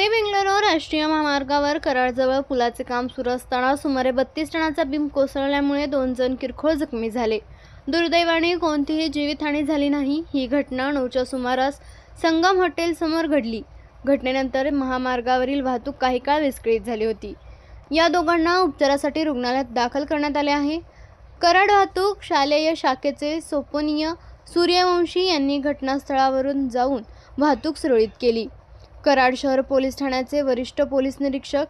ठाणे बेंगलोर राष्ट्रीय महामार्गावर कराडजवळ पुलाचे काम सुरू असताना सुमारे 32 टनाचा बीम कोसळल्यामुळे 2 जण किरकोळ जखमी झाले। दुर्दैवाने कोणतीही जीवितहानी झाली नाही। ही घटना 9च्या सुमारास संगम हॉटेल समोर घडली। घटनेनंतर महामार्गावरील वाहतूक काही काळ विस्कळीत झाली होती। या दोघांना उपचारासाठी रुग्णालयात दाखल करण्यात आले आहे। कराड वाहतूक शालेय शाखेचे सोपोनिय सूर्यवंशी यांनी घटनास्थळावरून जाऊन वाहतूक सुरळीत केली। कराड शहर पोलीस ठाण्याचे वरिष्ठ पोलीस निरीक्षक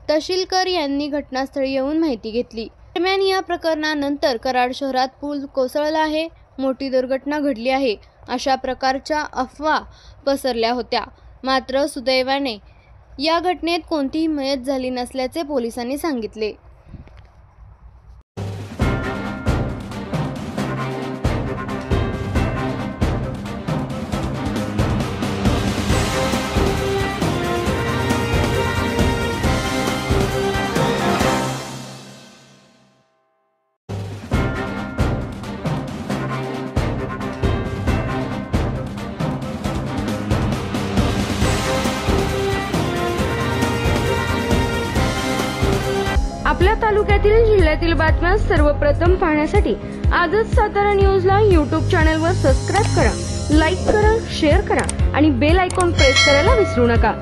तहसीलकर यांनी घटनास्थळी येऊन माहिती घेतली। दरम्यान या प्रकरणानंतर कराड शहरात पूल कोसळला आहे, मोठी दुर्घटना घडली आहे अशा प्रकारच्या अफवा पसरल्या होत्या। मात्र सुदैवाने या घटनेत कोणतीही मयत झाली नसल्याचे पोलिसांनी सांगितले। आपल्या तालुक्यातील जिल्ह्यातील बातम्या सर्वप्रथम पाहण्यासाठी आजच सातारा न्यूजला YouTube चॅनलवर सबस्क्राइब करा, लाईक करा, शेअर करा आणि बेल आयकॉन प्रेस करायला विसरू नका।